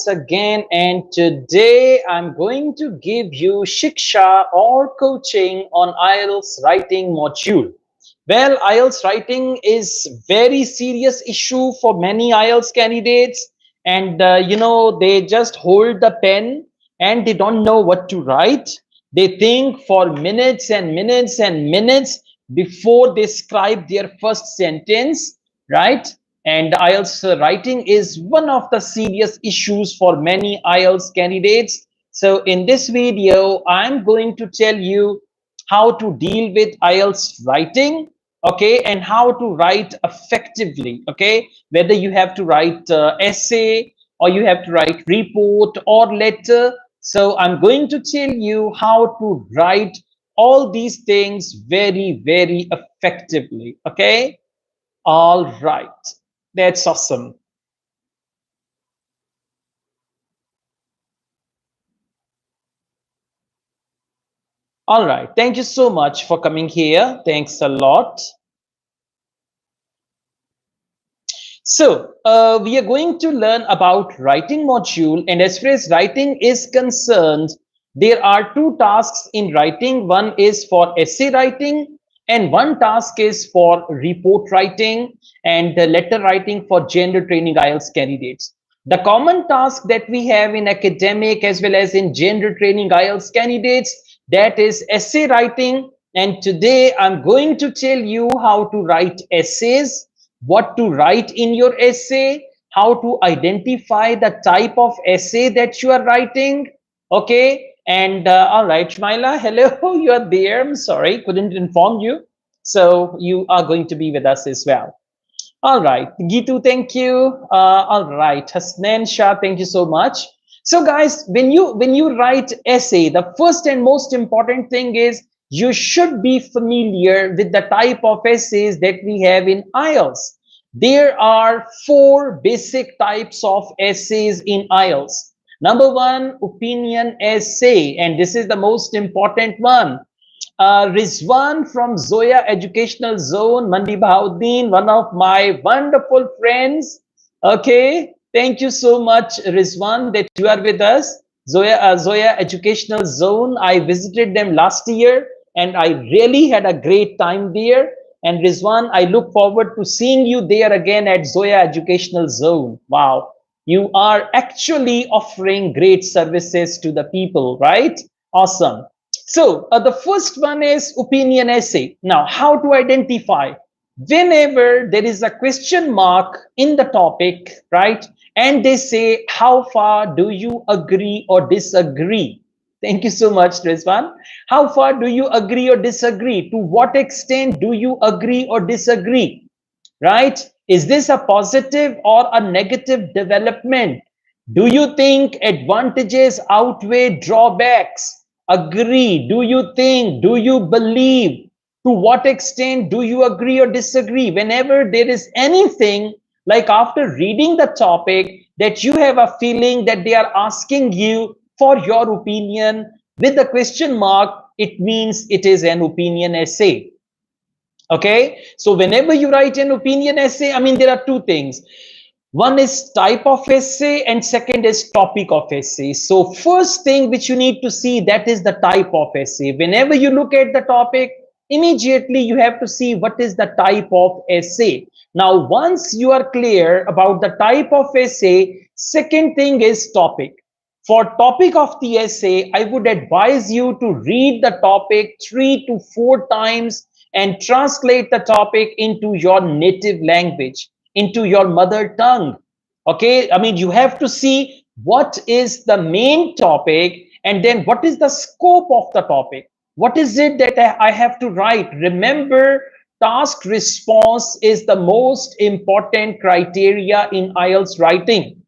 once again, and today I'm going to give you Shiksha or coaching on IELTS writing module. Well, IELTS writing is very serious issue for many IELTS candidates, and they just hold the pen and they don't know what to write. They think for minutes and minutes and minutes before they scribe their first sentence, right? And IELTS writing is one of the serious issues for many IELTS candidates. So in this video, I'm going to tell you how to deal with IELTS writing, okay, and how to write effectively, okay, whether you have to write essay or you have to write report or letter. So I'm going to tell you how to write all these things very, very effectively, okay? All right. That's awesome. All right. Thank you so much for coming here. Thanks a lot. So we are going to learn about writing module. And as far as writing is concerned, there are two tasks in writing. One is for essay writing and one task is for report writing and letter writing for general training IELTS candidates. The common task that we have in academic as well as in general training IELTS candidates, that is essay writing. And today I'm going to tell you how to write essays, what to write in your essay, how to identify the type of essay that you are writing, okay? And all right, Shmaila, hello, you are there. I'm sorry, couldn't inform you. So you are going to be with us as well. All right, Gitu, thank you. All right, Hasnan Shah, thank you so much. So guys, when you write essay, the first and most important thing is you should be familiar with the type of essays that we have in IELTS. There are four basic types of essays in IELTS. Number one, opinion essay, and this is the most important one. Rizwan from Zoya Educational Zone, Mandi Bahauddin, one of my wonderful friends. Okay, thank you so much, Rizwan, that you are with us. Zoya Educational Zone, I visited them last year and I really had a great time there. And Rizwan, I look forward to seeing you there again at Zoya Educational Zone. Wow, you are actually offering great services to the people, right? Awesome. So the first one is opinion essay. Now, how to identify? Whenever there is a question mark in the topic, right? And they say, how far do you agree or disagree? Thank you so much, Rizwan. How far do you agree or disagree? To what extent do you agree or disagree? Right? Is this a positive or a negative development? Do you think advantages outweigh drawbacks? Agree. Do you think? Do you believe? To what extent do you agree or disagree? Whenever there is anything like after reading the topic that you have a feeling that they are asking you for your opinion with the question mark, it means it is an opinion essay. Okay, so whenever you write an opinion essay, I mean, there are two things. One is type of essay and second is topic of essay. So first thing which you need to see, that is the type of essay. Whenever you look at the topic, immediately you have to see what is the type of essay. Now, once you are clear about the type of essay, second thing is topic. For topic of the essay, I would advise you to read the topic 3 to 4 times and translate the topic into your native language, into your mother tongue. Okay, I mean, you have to see what is the main topic and then what is the scope of the topic. What is it that I have to write? Remember, task response is the most important criteria in IELTS writing.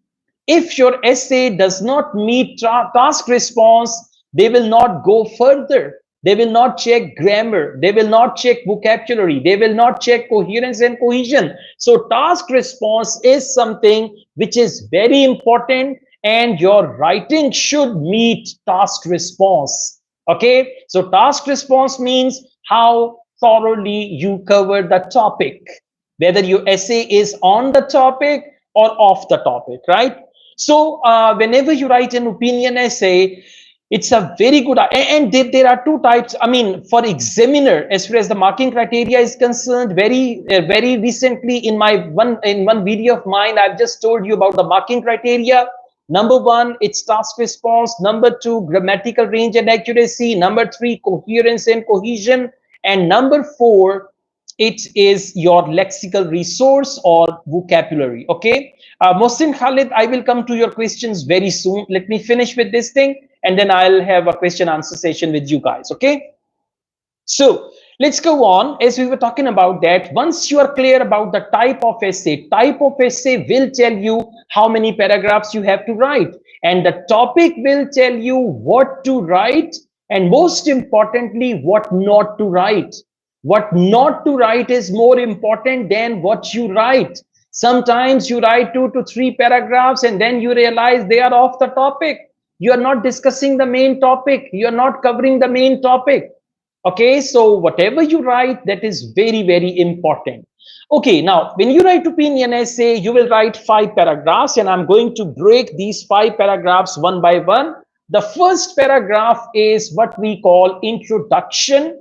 If your essay does not meet task response, they will not go further. They will not check grammar. They will not check vocabulary. They will not check coherence and cohesion. So task response is something which is very important and your writing should meet task response. Okay, so task response means how thoroughly you cover the topic, whether your essay is on the topic or off the topic, right? So whenever you write an opinion essay, it's a very good, and there are two types. I mean, for examiner, as far as the marking criteria is concerned, very recently in one video of mine, I've just told you about the marking criteria. Number one, it's task response. Number two, grammatical range and accuracy. Number three, coherence and cohesion. And number four, it is your lexical resource or vocabulary. Okay. Mohsin Khalid, I will come to your questions very soon. Let me finish with this thing, and then I'll have a question answer session with you guys. Okay. So let's go on. As we were talking about that, once you are clear about the type of essay will tell you how many paragraphs you have to write, and the topic will tell you what to write, and most importantly, what not to write. What not to write is more important than what you write. Sometimes you write 2 to 3 paragraphs and then you realize they are off the topic. You are not discussing the main topic. You are not covering the main topic. Okay, so whatever you write, that is very important. Okay, now when you write opinion essay, you will write 5 paragraphs, and I'm going to break these 5 paragraphs one by one. The first paragraph is what we call introduction.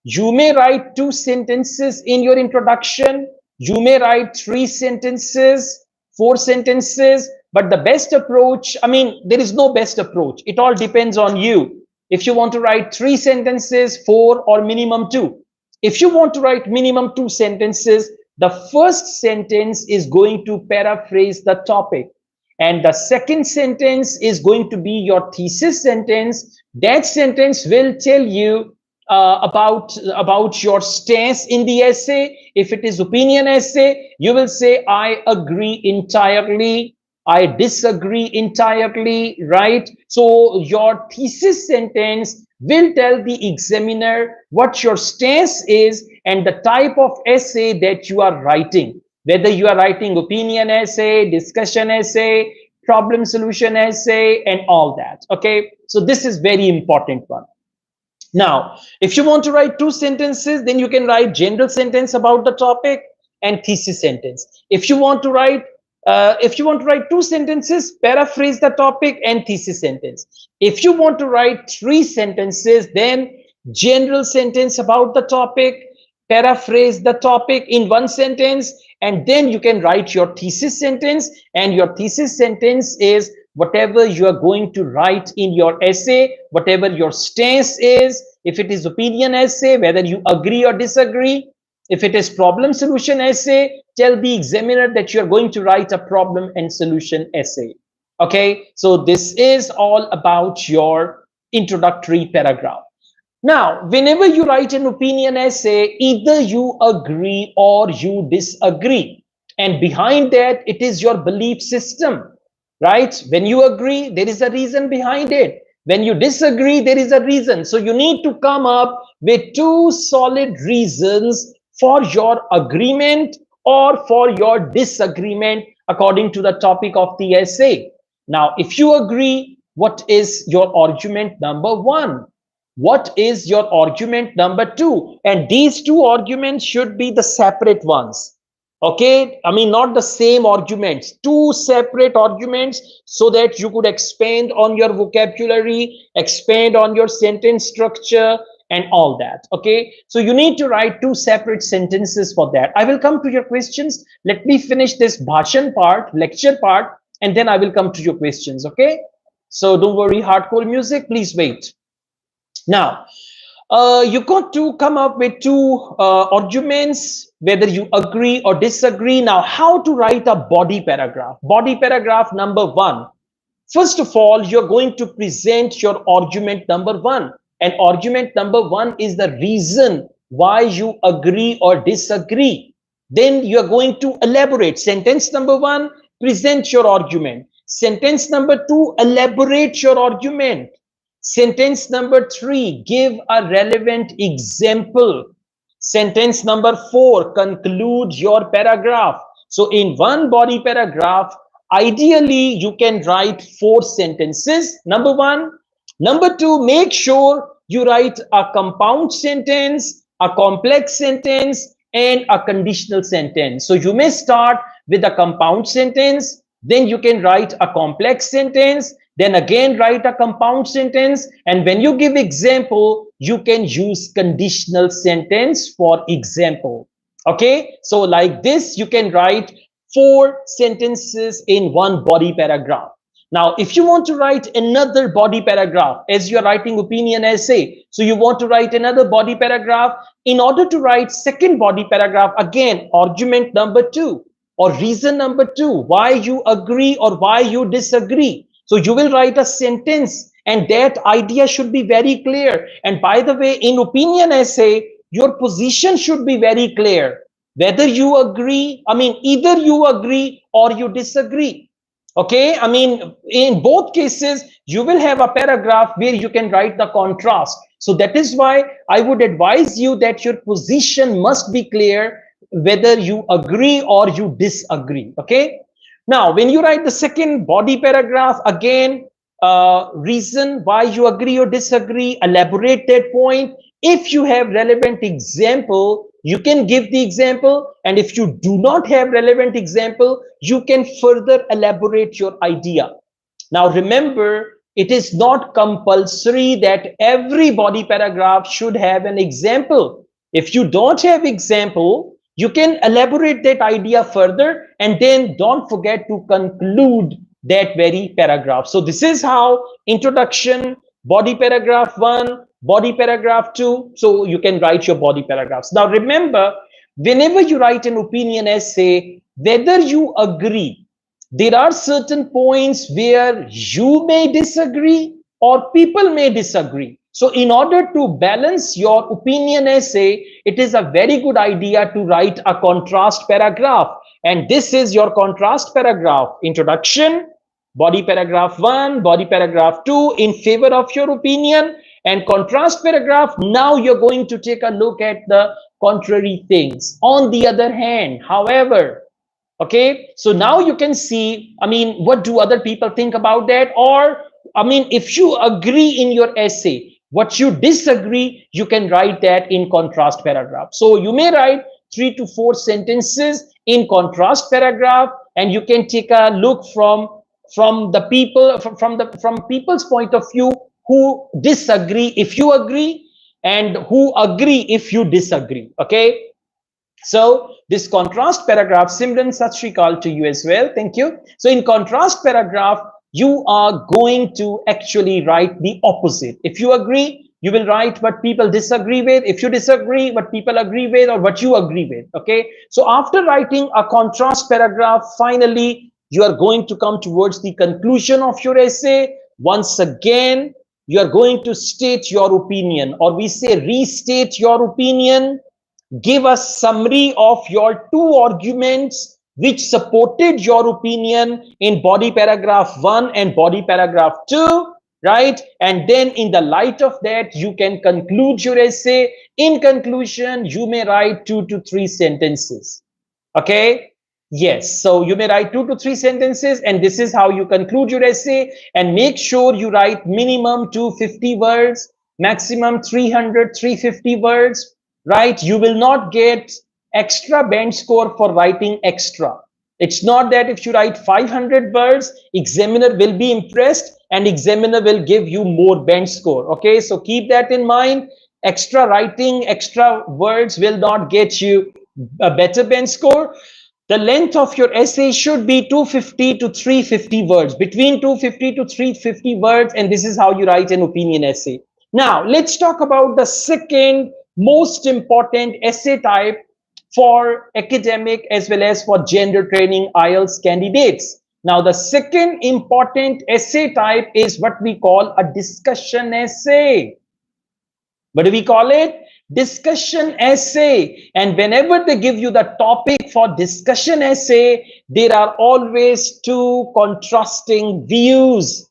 You may write 2 sentences in your introduction. You may write 3 sentences, 4 sentences, but the best approach, I mean, there is no best approach. It all depends on you. If you want to write 3 sentences, 4, or minimum 2. If you want to write minimum 2 sentences, the first sentence is going to paraphrase the topic. And the second sentence is going to be your thesis sentence. That sentence will tell you about your stance in the essay. If it is opinion essay, you will say, I agree entirely, I disagree entirely, right? So your thesis sentence will tell the examiner what your stance is and the type of essay that you are writing. Whether you are writing opinion essay, discussion essay, problem solution essay, and all that. Okay, so this is very important one. Now, if you want to write 2 sentences, then you can write general sentence about the topic and thesis sentence. If you want to write 2 sentences, paraphrase the topic and thesis sentence. If you want to write 3 sentences, then general sentence about the topic, paraphrase the topic in 1 sentence, and then you can write your thesis sentence. And your thesis sentence is whatever you are going to write in your essay, whatever your stance is. If it is opinion essay, whether you agree or disagree. If it is problem solution essay, tell the examiner that you're going to write a problem and solution essay. Okay, so this is all about your introductory paragraph. Now, whenever you write an opinion essay, either you agree or you disagree. And behind that, it is your belief system, right? When you agree, there is a reason behind it. When you disagree, there is a reason. So you need to come up with 2 solid reasons for your agreement or for your disagreement according to the topic of the essay. Now, if you agree, what is your argument number 1? What is your argument number 2? And these 2 arguments should be the separate ones. Okay, I mean, not the same arguments, 2 separate arguments, so that you could expand on your vocabulary, expand on your sentence structure, and all that. Okay, so you need to write 2 separate sentences for that. I will come to your questions. Let me finish this bhashan part, lecture part, and then I will come to your questions. Okay, so don't worry, hardcore music, please wait. Now, you got to come up with 2 arguments, whether you agree or disagree. Now, how to write a body paragraph? Body paragraph number 1. First of all, you're going to present your argument number 1. And argument number 1 is the reason why you agree or disagree. Then you're going to elaborate. Sentence number 1, present your argument. Sentence number 2, elaborate your argument. Sentence number 3, give a relevant example. Sentence number 4, conclude your paragraph. So in one body paragraph, ideally you can write 4 sentences. Number 1. Number 2, make sure you write a compound sentence, a complex sentence, and a conditional sentence. So you may start with a compound sentence, then you can write a complex sentence, then again write a compound sentence, and when you give example, you can use conditional sentence for example. Okay, so like this, you can write 4 sentences in one body paragraph. Now, if you want to write another body paragraph, as you're writing opinion essay, so you want to write another body paragraph, in order to write second body paragraph, again, argument number 2 or reason number 2, why you agree or why you disagree. So you will write a sentence and that idea should be very clear. And by the way, in opinion essay, your position should be very clear. Whether you agree, I mean, either you agree or you disagree. Okay, I mean, in both cases, you will have a paragraph where you can write the contrast. So that is why I would advise you that your position must be clear, whether you agree or you disagree. Okay. Now, when you write the second body paragraph, again, reason why you agree or disagree, elaborate that point. If you have relevant example, you can give the example, and if you do not have relevant example, you can further elaborate your idea. Now remember, it is not compulsory that every body paragraph should have an example. If you don't have example, you can elaborate that idea further, and then don't forget to conclude that very paragraph. So this is how introduction, body paragraph 1, body paragraph 2. So you can write your body paragraphs. Now remember, whenever you write an opinion essay, whether you agree, there are certain points where you may disagree or people may disagree. So in order to balance your opinion essay, it is a very good idea to write a contrast paragraph. And this is your contrast paragraph: introduction, body paragraph 1, body paragraph 2 in favor of your opinion, and contrast paragraph. Now you're going to take a look at the contrary things. On the other hand, however, okay, so now you can see, I mean, what do other people think about that? Or, I mean, if you agree in your essay, what you disagree, you can write that in contrast paragraph. So you may write 3 to 4 sentences in contrast paragraph, and you can take a look from the people, from people's point of view, who disagree if you agree, and who agree if you disagree. Okay, so this contrast paragraph, Simran, Sat Shri Akal to you as well. Thank you. So in contrast paragraph, you are going to actually write the opposite. If you agree, you will write what people disagree with. If you disagree, what people agree with, or what you agree with. Okay. So after writing a contrast paragraph, finally, you are going to come towards the conclusion of your essay. Once again, you are going to state your opinion, or we say restate your opinion. Give a summary of your 2 arguments which supported your opinion in body paragraph 1 and body paragraph 2, right? And then in the light of that, you can conclude your essay. In conclusion, you may write 2 to 3 sentences. Okay. Yes, so you may write 2 to 3 sentences, and this is how you conclude your essay. And make sure you write minimum 250 words, maximum 300, 350 words, right? You will not get extra band score for writing extra. It's not that if you write 500 words, examiner will be impressed and examiner will give you more band score. Okay, so keep that in mind. Extra writing, extra words will not get you a better band score. The length of your essay should be 250 to 350 words, between 250 to 350 words, and this is how you write an opinion essay. Now, let's talk about the second most important essay type for academic as well as for gender training IELTS candidates. Now, the second important essay type is what we call a discussion essay. What do we call it? Discussion essay. And whenever they give you the topic for discussion essay, there are always 2 contrasting views.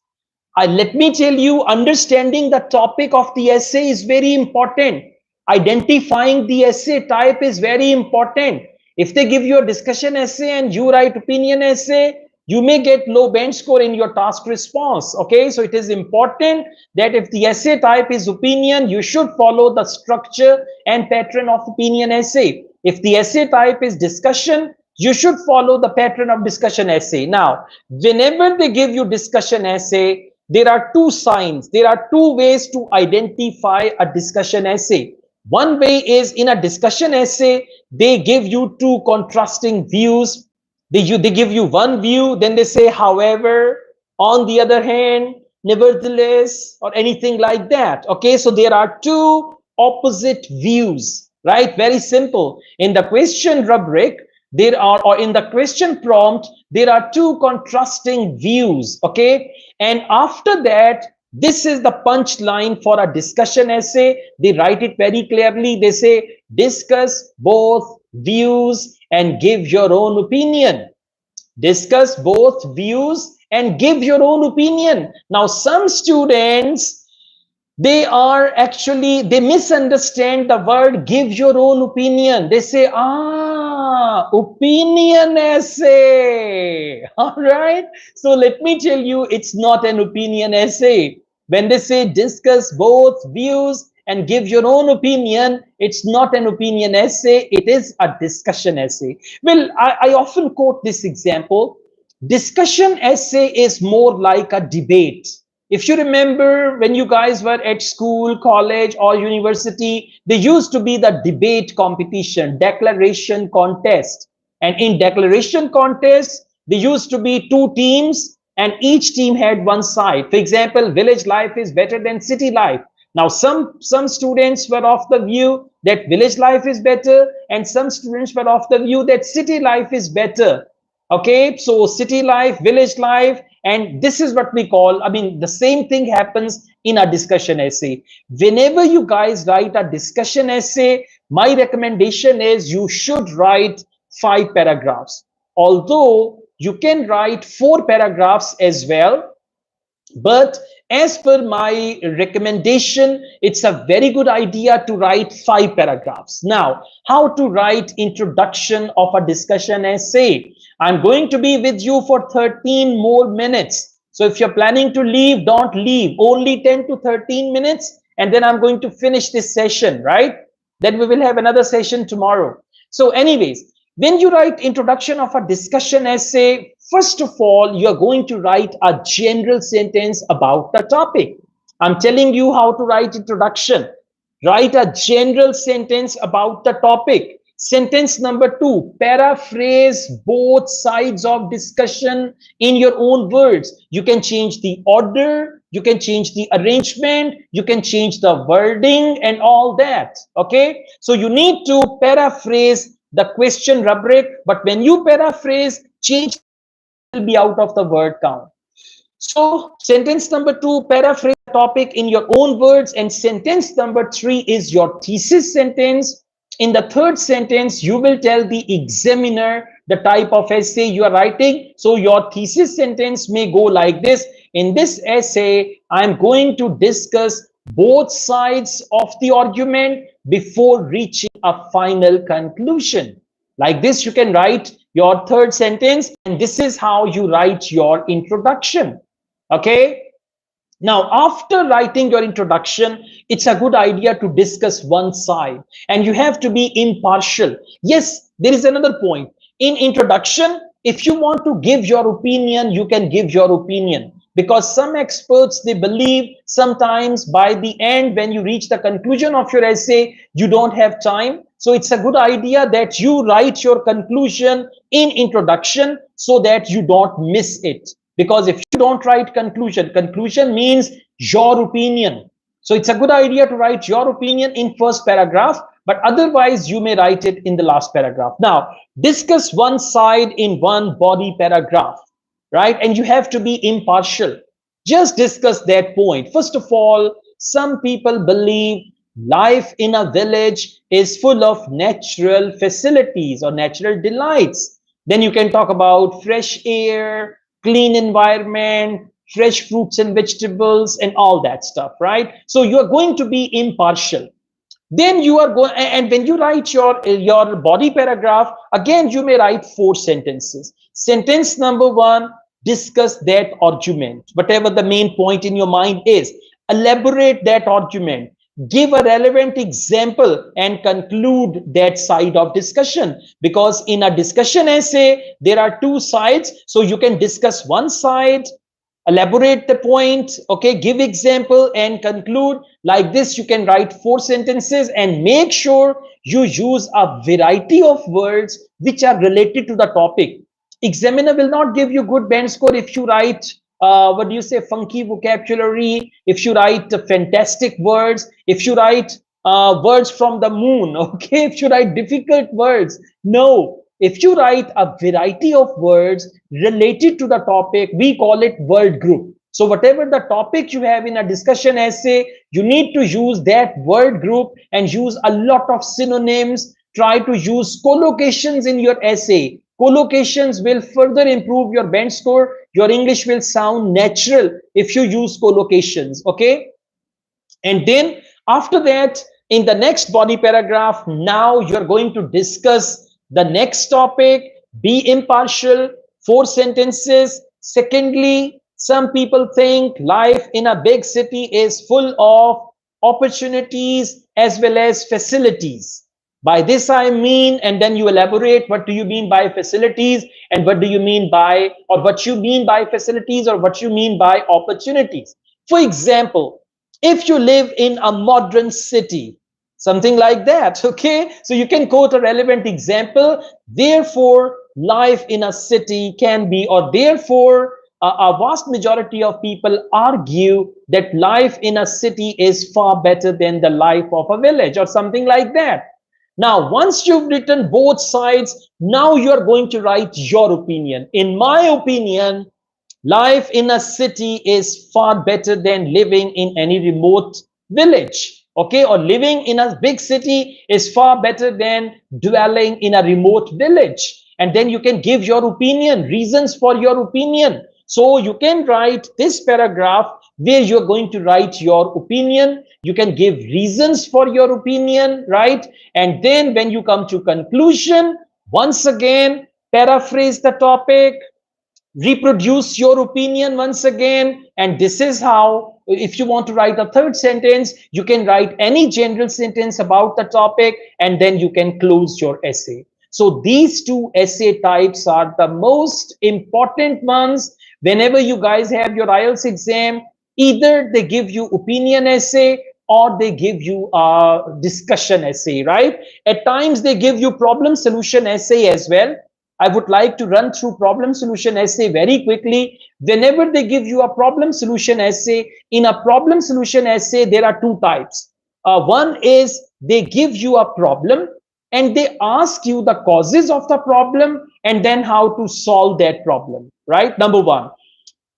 Let me tell you, understanding the topic of the essay is very important. Identifying the essay type is very important. If they give you a discussion essay and you write opinion essay, you may get low band score in your task response. Okay, so it is important that if the essay type is opinion, you should follow the structure and pattern of opinion essay. If the essay type is discussion, You should follow the pattern of discussion essay. Now, whenever they give you discussion essay, there are two signs. There are two ways to identify a discussion essay. One way is in a discussion essay, they give you two contrasting views. They give you one view, then they say, however, on the other hand, nevertheless, or anything like that. Okay, so there are two opposite views, right? Very simple. In the question rubric, there are, or in the question prompt, there are two contrasting views. Okay, and after that, this is the punchline for a discussion essay. They write it very clearly. They say, discuss both views and give your own opinion. Discuss both views and give your own opinion. Now, some students, they misunderstand the word give your own opinion. They say, opinion essay. All right. So let me tell you, it's not an opinion essay. When they say discuss both views and give your own opinion, it's not an opinion essay. It is a discussion essay. Well, I often quote this example. Discussion essay is more like a debate. If you remember when you guys were at school, college, or university, there used to be the debate competition, declaration contest. And in declaration contest, there used to be two teams and each team had one side. For example, village life is better than city life. Now, some students were of the view that village life is better, and some students were of the view that city life is better. Okay, so city life, village life, and this is what we call, I mean, the same thing happens in a discussion essay. Whenever you guys write a discussion essay, my recommendation is you should write 5 paragraphs. Although you can write 4 paragraphs as well, but as per my recommendation, it's a very good idea to write 5 paragraphs. Now, how to write introduction of a discussion essay? I'm going to be with you for 13 more minutes. So if you're planning to leave, don't leave. Only 10 to 13 minutes, and then I'm going to finish this session, right? Then we will have another session tomorrow. So anyways, when you write introduction of a discussion essay, first of all, you're going to write a general sentence about the topic. I'm telling you how to write introduction. Write a general sentence about the topic. Sentence number 2, paraphrase both sides of discussion in your own words. You can change the order, you can change the arrangement, you can change the wording and all that. Okay, so you need to paraphrase the question rubric, but when you paraphrase, change will be out of the word count. So sentence number 2, paraphrase the topic in your own words, and sentence number 3 is your thesis sentence. In the third sentence, you will tell the examiner the type of essay you are writing. So your thesis sentence may go like this. In this essay, I'm going to discuss both sides of the argument before reaching a final conclusion. Like this, you can write your third sentence, and this is how you write your introduction. Okay. Now, after writing your introduction, it's a good idea to discuss one side, and you have to be impartial. Yes, there is another point. In introduction, if you want to give your opinion, you can give your opinion, because some experts, they believe sometimes by the end, when you reach the conclusion of your essay, you don't have time. So it's a good idea that you write your conclusion in introduction so that you don't miss it. Because if you don't write conclusion means your opinion. So it's a good idea to write your opinion in first paragraph, but otherwise you may write it in the last paragraph. Now, discuss one side in one body paragraph, right? And you have to be impartial. Just discuss that point. First of all, some people believe life in a village is full of natural facilities or natural delights. Then you can talk about fresh air, clean environment, fresh fruits and vegetables, and all that stuff, right? So you are going to be impartial. Then you are going, and when you write your body paragraph, again, you may write 4 sentences. Sentence number 1, discuss that argument, whatever the main point in your mind is. Elaborate that argument. give a relevant example and conclude that side of discussion, because in a discussion essay there are two sides, so you can discuss one side, elaborate the point, okay, give example and conclude. Like this you can write 4 sentences, and make sure you use a variety of words which are related to the topic. Examiner will not give you good band score if you write what do you say, funky vocabulary, if you write fantastic words, if you write words from the moon, okay, if you write difficult words. No, if you write a variety of words related to the topic, we call it word group. So whatever the topic you have in a discussion essay, you need to use that word group and use a lot of synonyms. Try to use collocations in your essay. Collocations will further improve your band score. Your English will sound natural if you use collocations, okay? And then after that, in the next body paragraph, now you're going to discuss the next topic. Be impartial, 4 sentences. Secondly, some people think life in a big city is full of opportunities as well as facilities. By this I mean, and then you elaborate what do you mean by facilities, and what do you mean by, or what you mean by facilities, or what you mean by opportunities. For example, if you live in a modern city, something like that, okay, so you can quote a relevant example. Therefore life in a city can be, or therefore a vast majority of people argue that life in a city is far better than the life of a village, or something like that. Now once you've written both sides, now you're going to write your opinion. In my opinion, life in a city is far better than living in any remote village. Okay, or living in a big city is far better than dwelling in a remote village. And then you can give your opinion, reasons for your opinion. So you can write this paragraph where you're going to write your opinion. You can give reasons for your opinion, right? And then when you come to conclusion, once again, paraphrase the topic, reproduce your opinion once again. And this is how, if you want to write a third sentence, you can write any general sentence about the topic, and then you can close your essay. So these two essay types are the most important ones whenever you guys have your IELTS exam. Either they give you opinion essay or they give you a discussion essay, right? At times they give you problem solution essay as well. I would like to run through problem solution essay very quickly. Whenever they give you a problem solution essay, in a problem solution essay, there are two types. One is they give you a problem and they ask you the causes of the problem and then how to solve that problem, right? Number one.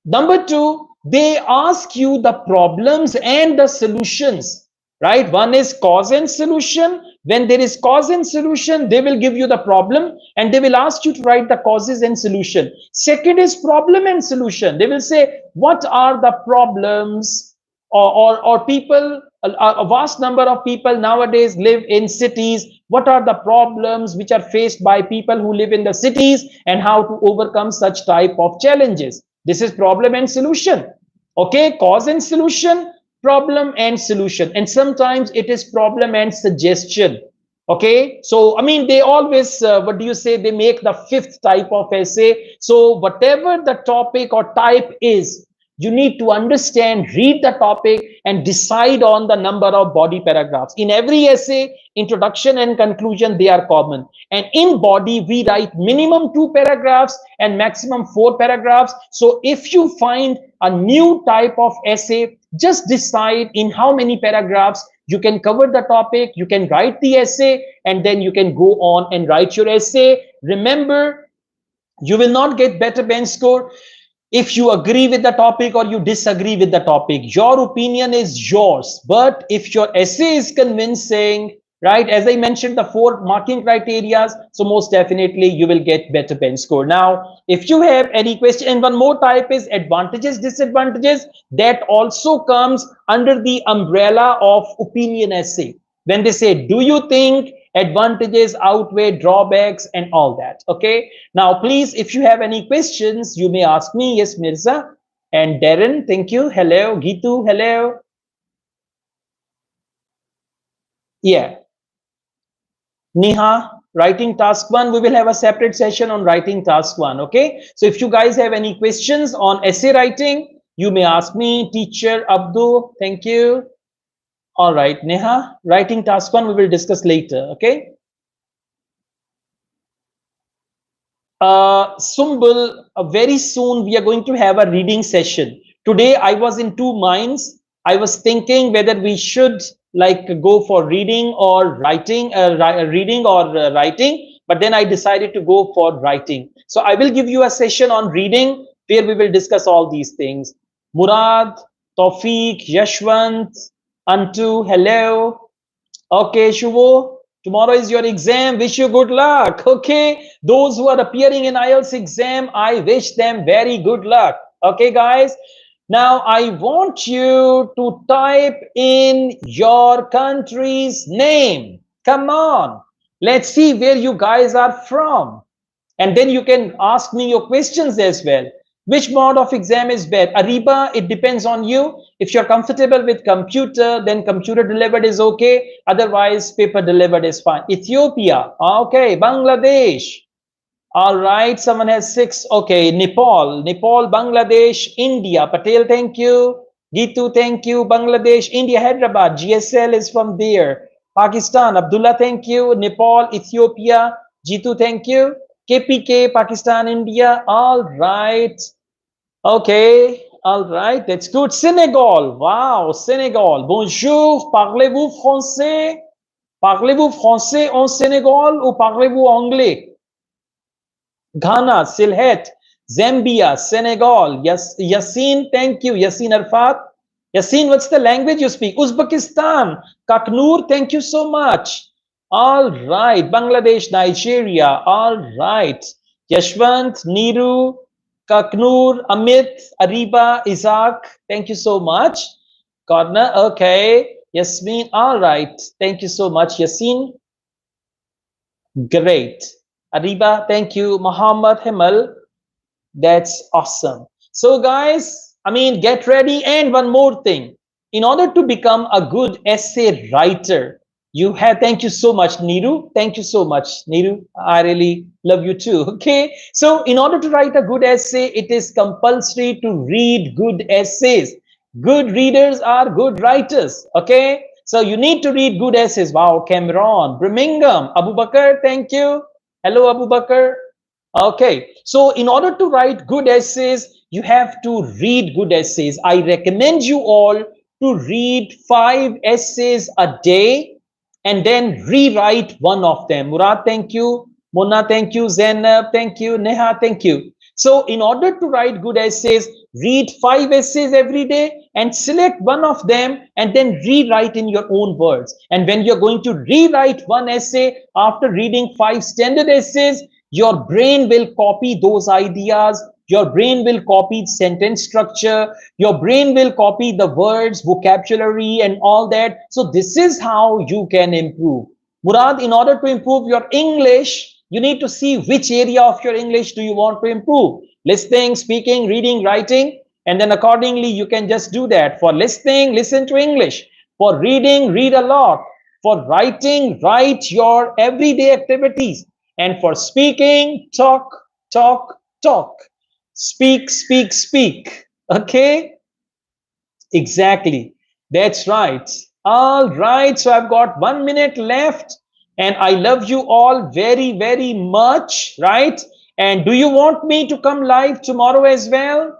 Number two, they ask you the problems and the solutions, right? One is cause and solution. When there is cause and solution, they will give you the problem and they will ask you to write the causes and solution. Second is problem and solution. They will say, what are the problems, or people, a vast number of people nowadays live in cities. What are the problems which are faced by people who live in the cities and how to overcome such type of challenges? This is problem and solution. Okay, cause and solution, problem and solution. And sometimes it is problem and suggestion. Okay, so I mean, they always, what do you say, they make the fifth type of essay. So whatever the topic or type is, you need to understand, read the topic and decide on the number of body paragraphs. In every essay, introduction and conclusion, they are common. And in body, we write minimum 2 paragraphs and maximum 4 paragraphs. So if you find a new type of essay, just decide in how many paragraphs you can cover the topic, you can write the essay, and then you can go on and write your essay. Remember, you will not get better bench score if you agree with the topic or you disagree with the topic. Your opinion is yours. But if your essay is convincing, right, as I mentioned, the 4 marking criteria, so most definitely you will get better bench score. Now, if you have any question, and one more type is advantages, disadvantages, that also comes under the umbrella of opinion essay. When they say, do you think advantages outweigh drawbacks and all that? Okay, now please, if you have any questions, you may ask me. Yes, Mirza and Darren, thank you. Hello, Gitu, hello. Yeah. Neha, writing task one, we will have a separate session on writing task one. Okay. So if you guys have any questions on essay writing, you may ask me, teacher Abdul. Thank you. All right, Neha, writing task one, we will discuss later. Okay. Sumbul, very soon we are going to have a reading session. Today I was in two minds. I was thinking whether we should like go for reading or writing, reading or writing, but then I decided to go for writing. So I will give you a session on reading where we will discuss all these things. Murad, Tawfiq, Yashwant, Antu, hello. Okay, Shubho, tomorrow is your exam. Wish you good luck. Okay, those who are appearing in IELTS exam, I wish them very good luck. Okay, guys. Now, I want you to type in your country's name. Come on. Let's see where you guys are from. And then you can ask me your questions as well. Which mode of exam is better? Ariba, it depends on you. If you're comfortable with computer, then computer delivered is okay. Otherwise, paper delivered is fine. Ethiopia, okay. Bangladesh, all right. Someone has six. Okay. Nepal, Bangladesh, India. Patel, thank you. Gitu, thank you. Bangladesh, India, Hyderabad. GSL is from there. Pakistan, Abdullah, thank you. Nepal, Ethiopia. Jitu, thank you. KPK, Pakistan, India. All right. Okay. All right. That's good. Senegal. Wow. Senegal. Bonjour. Parlez-vous français? Parlez-vous français en Sénégal ou parlez-vous anglais? Ghana, Sylhet, Zambia, Senegal. Yes, Yasin, thank you. Yasin Arfat. Yasin, what's the language you speak? Uzbekistan, Kaknur, thank you so much. All right. Bangladesh, Nigeria. All right. Yashwant, Niru, Kaknur, Amit, Ariba, Isaac, thank you so much. Corner, okay. Yasmin, all right. Thank you so much, Yasin. Great. Ariba, thank you. Muhammad Himal, that's awesome. So, guys, I mean, get ready. And one more thing, in order to become a good essay writer, you have, thank you so much, Niru. Thank you so much, Niru. I really love you too. Okay. So, in order to write a good essay, it is compulsory to read good essays. Good readers are good writers. Okay. So, you need to read good essays. Wow, Cameron, Birmingham, Abu Bakr, thank you. Hello, Abu Bakr. Okay, so in order to write good essays, you have to read good essays. I recommend you all to read 5 essays a day and then rewrite one of them. Murad, thank you. Mona, thank you. Zainab, thank you. Neha, thank you. So in order to write good essays, read 5 essays every day and select one of them and then rewrite in your own words. And when you're going to rewrite one essay after reading 5 standard essays, your brain will copy those ideas. Your brain will copy sentence structure. Your brain will copy the words, vocabulary, and all that. So this is how you can improve. Murad, in order to improve your English, you need to see which area of your English do you want to improve. Listening, speaking, reading, writing, and then accordingly you can just do that. For listening, listen to English. For reading, read a lot. For writing, write your everyday activities. And for speaking, talk, talk, talk. Speak, speak, speak. Okay? Exactly. That's right. All right. So I've got 1 minute left. And I love you all very, very much. Right? And do you want me to come live tomorrow as well?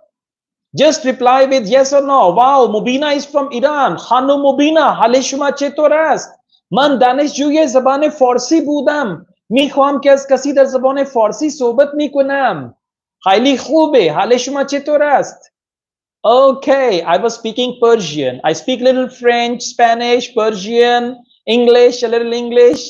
Just reply with yes or no. Wow, Mubina is from Iran. Hanu Mubina, Haleshuma Chetorast. Man danish juye zabane Farsi budam. میخوام که از کسی در زبان فارسی صحبت میکنم. خیلی خوبه. حال شما چطور است؟ Okay, I was speaking Persian. I speak little French, Spanish, Persian, English, a little English.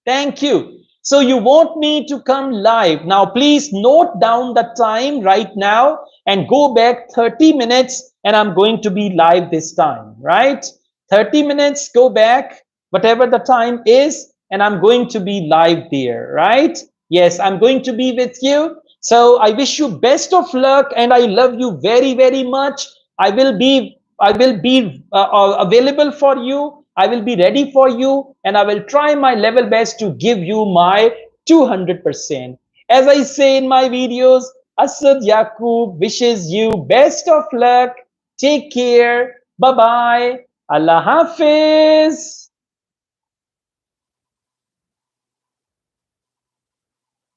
Thank you. So you want me to come live. Now, please note down the time right now and go back 30 minutes and I'm going to be live this time, right? 30 minutes, go back, whatever the time is, and I'm going to be live there, right? Yes, I'm going to be with you. So I wish you best of luck and I love you very, very much. I will be available for you. I will be ready for you and I will try my level best to give you my 200%. As I say in my videos, Asad Yaqub wishes you best of luck. Take care. Bye bye. Allah Hafiz.